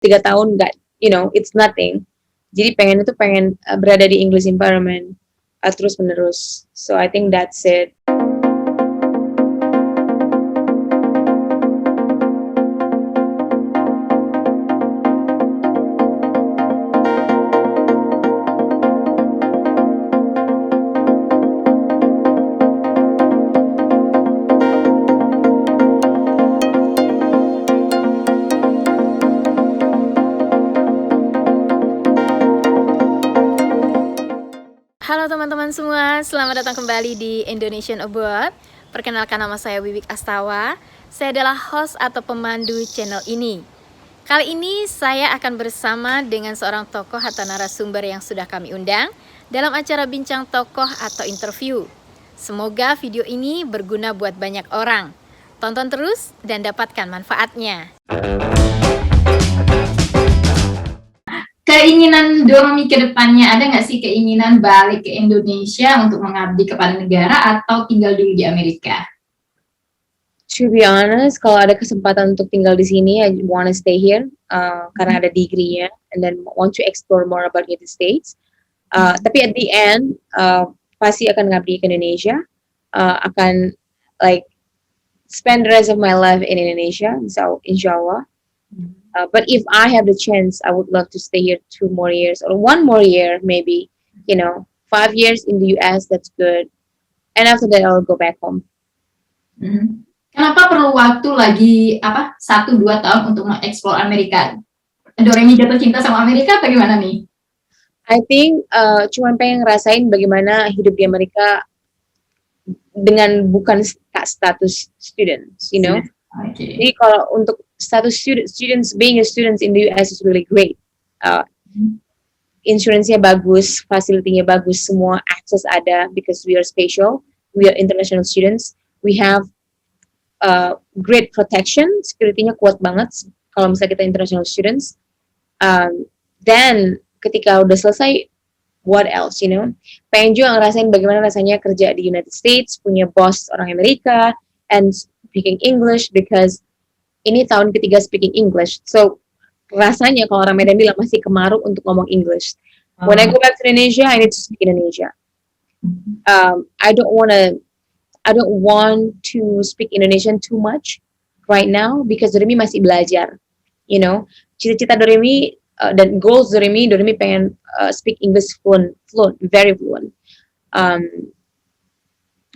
3 tahun nggak, it's nothing. Jadi pengen berada di English environment terus menerus. So I think that's it. Halo teman-teman semua, selamat datang kembali di Indonesian Abroad. Perkenalkan, nama saya Wiwik Astawa. Saya adalah host atau pemandu channel ini. Kali ini saya akan bersama dengan seorang tokoh atau narasumber yang sudah kami undang dalam acara bincang tokoh atau interview. Semoga video ini berguna buat banyak orang. Tonton terus dan dapatkan manfaatnya. Keinginan Doromi ke depannya, ada nggak sih keinginan balik ke Indonesia untuk mengabdi kepada negara atau tinggal dulu di Amerika? To be honest, kalau ada kesempatan untuk tinggal di sini, I want to stay here karena ada degree-nya, and then want to explore more about United States. Tapi at the end, pasti akan ngabdi ke Indonesia, akan like spend the rest of my life in Indonesia, so inshallah. But if I have the chance, I would love to stay here 2 more years or 1 more year, maybe. 5 years in the US, that's good. And after that, I'll go back home. Kenapa perlu waktu lagi 1-2 tahun untuk mengeksplor Amerika? Doremi jatuh cinta sama Amerika atau gimana nih? I think cuman pengen ngerasain bagaimana hidup di Amerika dengan bukan status students, Okay. Jadi kalau untuk status students, being a student in the US is really great. Insurance-nya bagus, facility-nya bagus, semua access ada because we are special, we are international students, we have great protection, security-nya kuat banget kalau misalnya kita international students. Then ketika udah selesai, what else, Pengen juga ngerasain bagaimana rasanya kerja di United States, punya boss orang Amerika, and speaking English, because ini tahun ketiga speaking English. So rasanya kalau orang Medan bilang masih kemaru untuk ngomong English. When I go back to Indonesia, I need to speak Indonesia. I don't want to speak Indonesian too much right now because Doremi masih belajar. Cita-cita Doremi dan goals Doremi pengen speak English fluent, very fluent.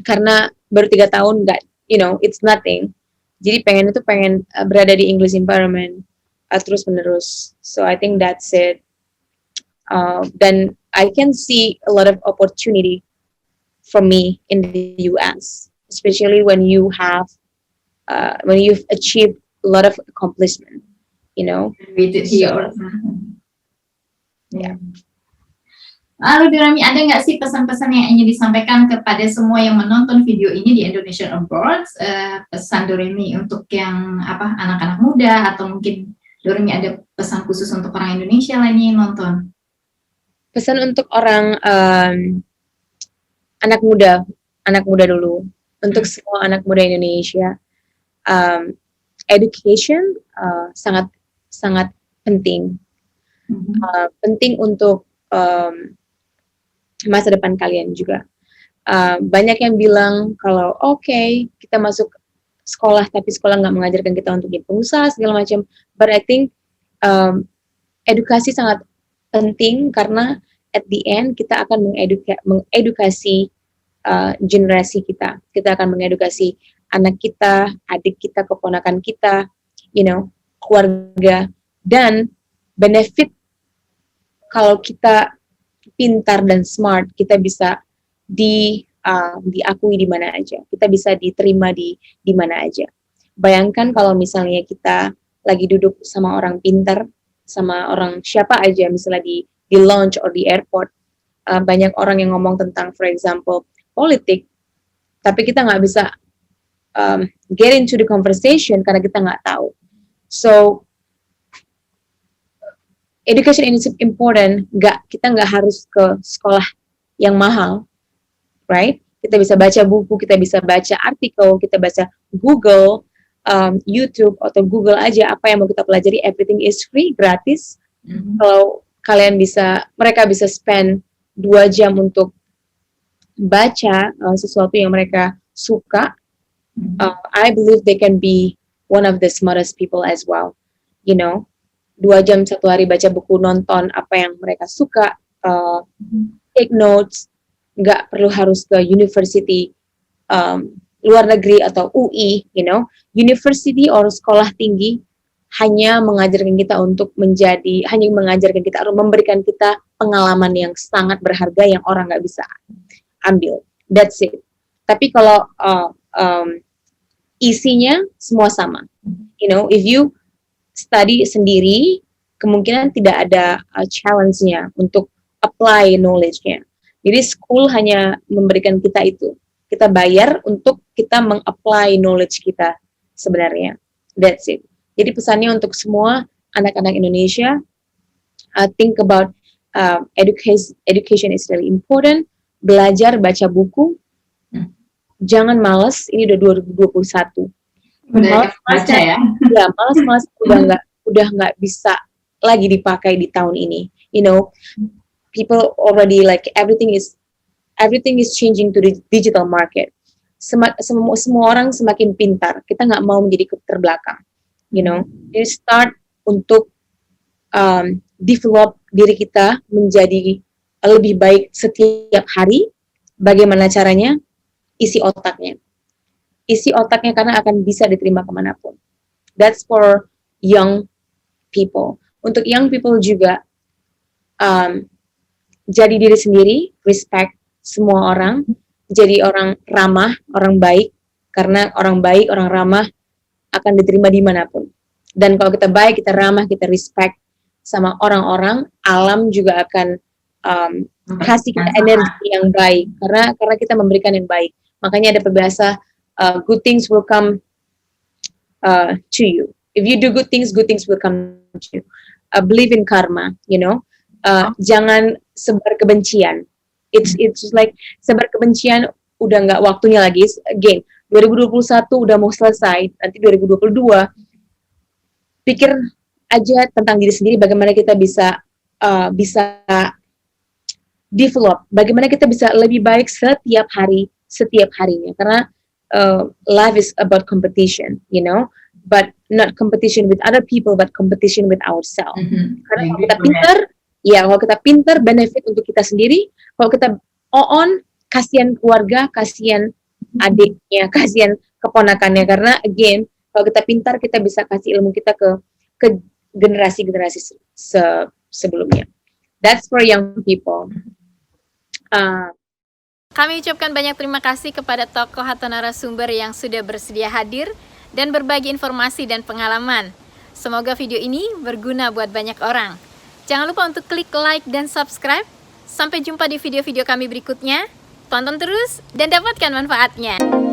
Karena baru 3 tahun nggak, it's nothing. Jadi pengen berada di English environment terus menerus. So I think that's it. Then I can see a lot of opportunity for me in the US, especially when you've achieved a lot of accomplishment, With it here. Yeah. Lalu Doremi, ada nggak sih pesan-pesan yang ingin disampaikan kepada semua yang menonton video ini di Indonesian Abroad? Pesan Doremi untuk yang anak-anak muda, atau mungkin Doremi ada pesan khusus untuk orang Indonesia lainnya yang nonton? Pesan untuk orang anak muda dulu, untuk semua anak muda Indonesia, education sangat sangat penting, penting untuk masa depan kalian juga. Banyak yang bilang kalau okay, kita masuk sekolah tapi sekolah nggak mengajarkan kita untuk jadi pengusaha segala macam. But I think edukasi sangat penting karena at the end kita akan mengedukasi generasi kita. Kita akan mengedukasi anak kita, adik kita, keponakan kita, keluarga, dan benefit kalau kita pintar dan smart, kita bisa diakui di mana aja, kita bisa diterima di mana aja. Bayangkan kalau misalnya kita lagi duduk sama orang pintar, sama orang siapa aja, misalnya di lounge or di airport, banyak orang yang ngomong tentang, for example, politik, tapi kita nggak bisa get into the conversation karena kita nggak tahu. So education is important. Kita nggak harus ke sekolah yang mahal, right? Kita bisa baca buku, kita bisa baca artikel, kita baca Google, YouTube atau Google aja apa yang mau kita pelajari, everything is free, gratis. Mhm. Kalau mereka bisa spend 2 jam untuk baca sesuatu yang mereka suka, I believe they can be one of the smartest people as well. 2 jam satu hari baca buku, nonton apa yang mereka suka, take notes, nggak perlu harus ke university luar negeri atau UI, university or sekolah tinggi hanya mengajarkan kita memberikan kita pengalaman yang sangat berharga yang orang nggak bisa ambil. That's it. Tapi kalau isinya semua sama. If you study sendiri, kemungkinan tidak ada challenge-nya untuk apply knowledge-nya. Jadi school hanya memberikan kita itu. Kita bayar untuk kita meng-apply knowledge kita sebenarnya. That's it. Jadi pesannya untuk semua anak-anak Indonesia, think about education is really important. Belajar, baca buku. Jangan malas, ini udah 2021. Udah baca ya? Ya, malas udah nggak bisa lagi dipakai di tahun ini. People already like everything is changing to the digital market. Semua orang semakin pintar. Kita nggak mau menjadi terbelakang. Jadi start untuk develop diri kita menjadi lebih baik setiap hari. Bagaimana caranya? Isi otaknya karena akan bisa diterima kemanapun. That's for young people. Untuk young people juga jadi diri sendiri, respect semua orang, jadi orang ramah, orang baik, karena orang baik, orang ramah akan diterima dimanapun. Dan kalau kita baik, kita ramah, kita respect sama orang-orang, alam juga akan kasih kita energi yang baik, karena kita memberikan yang baik. Makanya ada peribahasa, good things will come to you. If you do good things will come to you. Believe in karma, jangan sebar kebencian. It's like sebar kebencian udah nggak waktunya lagi. Again, 2021 udah mau selesai, nanti 2022 pikir aja tentang diri sendiri, bagaimana kita bisa develop, bagaimana kita bisa lebih baik setiap harinya, karena life is about competition, but not competition with other people, but competition with ourselves. Karena kalau kita pintar, benefit untuk kita sendiri. Kalau kita kasihan keluarga, kasihan adiknya, kasihan keponakannya. Karena again, kalau kita pintar, kita bisa kasih ilmu kita ke generasi-generasi sebelumnya. That's for young people. Kami ucapkan banyak terima kasih kepada tokoh atau narasumber yang sudah bersedia hadir dan berbagi informasi dan pengalaman. Semoga video ini berguna buat banyak orang. Jangan lupa untuk klik like dan subscribe. Sampai jumpa di video-video kami berikutnya. Tonton terus dan dapatkan manfaatnya.